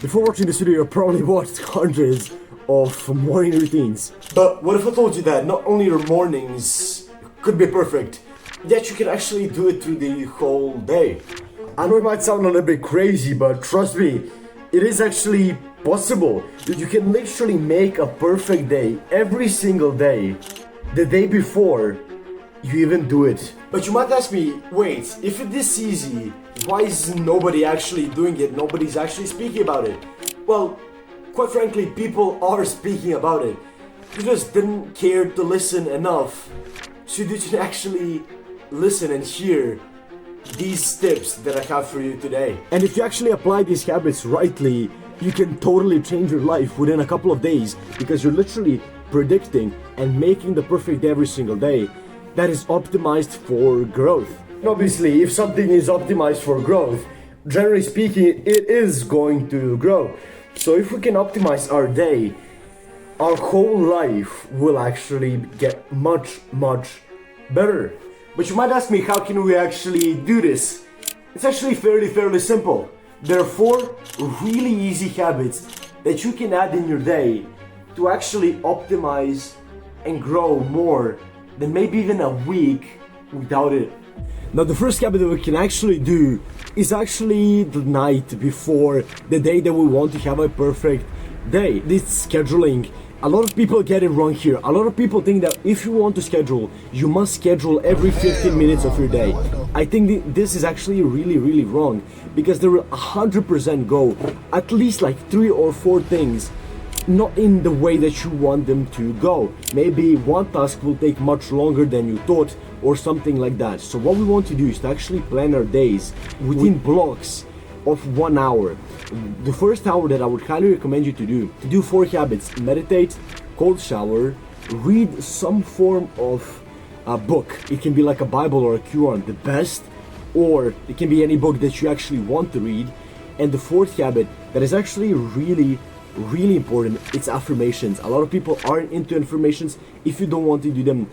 Before watching this video, you probably watched hundreds of morning routines. But what if I told you that not only your mornings could be perfect, yet you can actually do it through the whole day? I know it might sound a little bit crazy, but trust me, it is actually possible that you can literally make a perfect day every single day, the day before you even do it. But you might ask me, wait, if it is easy, why is nobody actually doing it? Nobody's actually speaking about it. Well, quite frankly, people are speaking about it. You just didn't care to listen enough so you can actually listen and hear these tips that I have for you today. And if you actually apply these habits rightly, you can totally change your life within a couple of days, because you're literally predicting and making the perfect day every single day that is optimized for growth. And obviously, if something is optimized for growth, generally speaking, it is going to grow. So if we can optimize our day, our whole life will actually get much better. But you might ask me, how can we actually do this? It's actually fairly simple. There are 4 really easy habits that you can add in your day to actually optimize and grow more than maybe even a week without it. Now, the first habit that we can actually do is actually the night before the day that we want to have a perfect day. This scheduling. A lot of people get it wrong here. A lot of people think that if you want to schedule, you must schedule every 15 minutes of your day. I think this is actually really wrong, because there will 100% go at least like 3 or 4 things not in the way that you want them to go. Maybe one task will take much longer than you thought, or something like that. So what we want to do is to actually plan our days within blocks of 1 hour. The first hour that I would highly recommend you to do 4 habits: meditate, cold shower, read some form of a book. It can be like a Bible or a Quran, the best, or it can be any book that you actually want to read. And the 4th habit that is actually really important, it's affirmations. A lot of people aren't into affirmations. If you don't want to do them,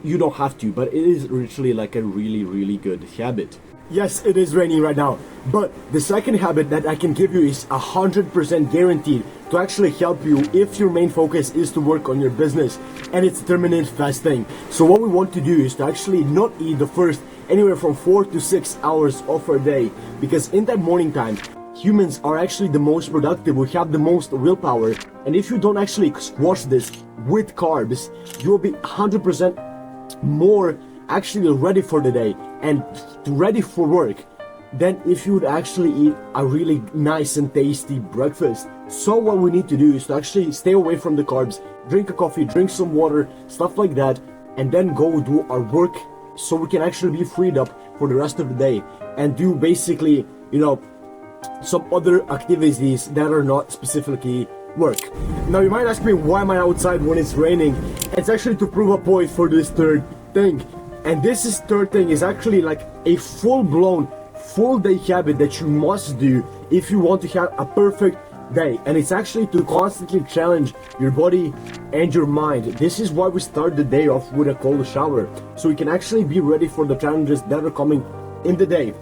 you don't have to, but it is literally like a really good habit. Yes, it is raining right now, but the second habit that I can give you is 100% guaranteed to actually help you if your main focus is to work on your business, and it's intermittent fasting. So what we want to do is to actually not eat the first anywhere from 4 to 6 hours of our day, because in that morning time, humans are actually the most productive, we have the most willpower, and if you don't actually squash this with carbs, you'll be 100% more actually ready for the day and ready for work than if you would actually eat a really nice and tasty breakfast. So what we need to do is to actually stay away from the carbs, drink a coffee, drink some water, stuff like that, and then go do our work so we can actually be freed up for the rest of the day and do basically, some other activities that are not specifically work. Now you might ask me, why am I outside when it's raining? It's actually to prove a point for this third thing. And this third thing is actually like a full-blown, full-day habit that you must do if you want to have a perfect day. And it's actually to constantly challenge your body and your mind. This is why we start the day off with a cold shower, so we can actually be ready for the challenges that are coming in the day.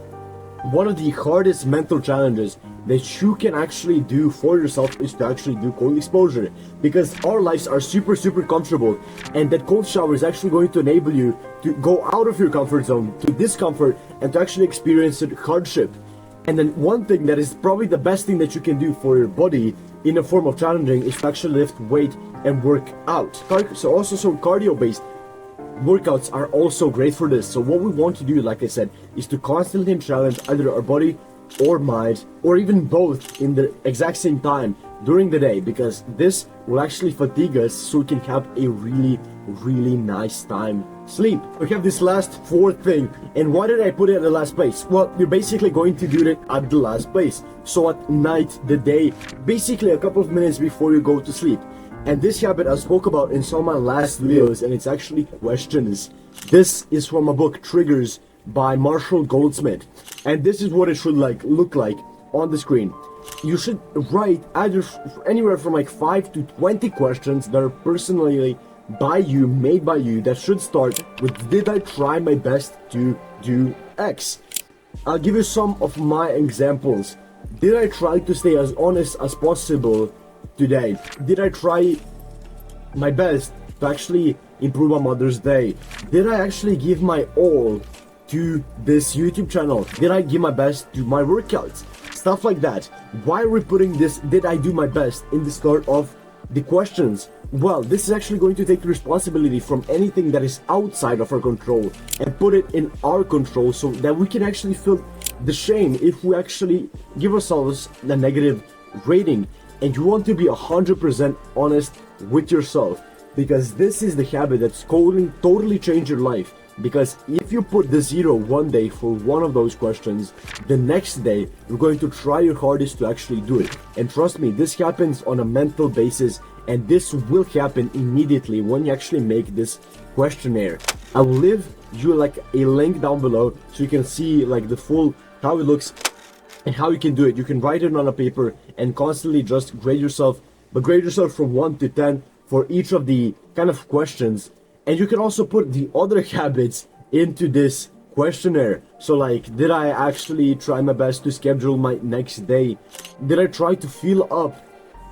One of the hardest mental challenges that you can actually do for yourself is to actually do cold exposure, because our lives are super comfortable, and that cold shower is actually going to enable you to go out of your comfort zone to discomfort and to actually experience hardship. And then one thing that is probably the best thing that you can do for your body in a form of challenging is to actually lift weight and work out. So also some cardio based workouts are also great for this. So what we want to do, like I said, is to constantly challenge either our body or mind, or even both in the exact same time during the day, because this will actually fatigue us so we can have a really nice time sleep. We have this last 4th thing, and why did I put it at the last place? Well, you're basically going to do it at the last place. So at night, the day, basically a couple of minutes before you go to sleep. And this habit I spoke about in some of my last videos, and it's actually questions. This is from a book, Triggers, by Marshall Goldsmith. And this is what it should look like on the screen. You should write either anywhere from 5 to 20 questions that are personally by you, made by you, that should start with, did I try my best to do X? I'll give you some of my examples Did I try to stay as honest as possible today? Did I try my best to actually improve my Mother's Day? Did I actually give my all to this YouTube channel? Did I give my best to my workouts? Stuff like that. Why are we putting this "did I do my best" in the start of the questions? Well, this is actually going to take responsibility from anything that is outside of our control and put it in our control, so that we can actually feel the shame if we actually give ourselves a negative rating. And you want to be 100% honest with yourself, because this is the habit that's totally change your life. Because if you put the 0 one day for one of those questions, the next day you're going to try your hardest to actually do it. And trust me, this happens on a mental basis, and this will happen immediately when you actually make this questionnaire. I will leave you like a link down below so you can see like the full how it looks and how you can do it. You can write it on a paper and constantly just grade yourself, but grade yourself from 1 to 10 for each of the kind of questions. And you can also put the other habits into this questionnaire. So like, did I actually try my best to schedule my next day? Did I try to feel up?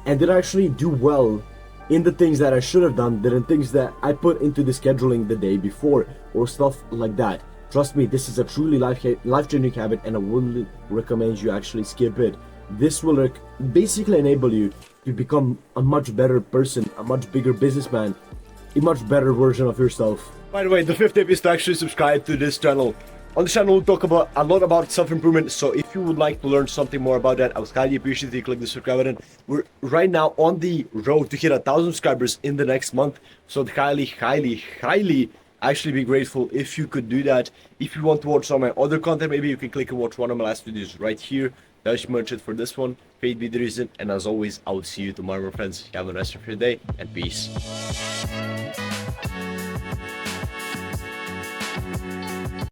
And did I actually do well in the things that I should have done, than things that I put into the scheduling the day before, or stuff like that? Trust me, this is a truly life-changing habit, and I wouldn't recommend you actually skip it. This will basically enable you to become a much better person, a much bigger businessman, a much better version of yourself. By the way, the 5th tip is to actually subscribe to this channel. On the channel, we'll talk about a lot about self-improvement, so if you would like to learn something more about that, I would highly appreciate if you click the subscribe button. We're right now on the road to hit 1,000 subscribers in the next month, so I'd highly actually be grateful if you could do that. If you want to watch some of my other content, maybe you can click and watch one of my last videos right here. That's pretty much it for this one. Fate be the reason, and as always, I will see you tomorrow, my friends. Have a nice rest of your day, and peace.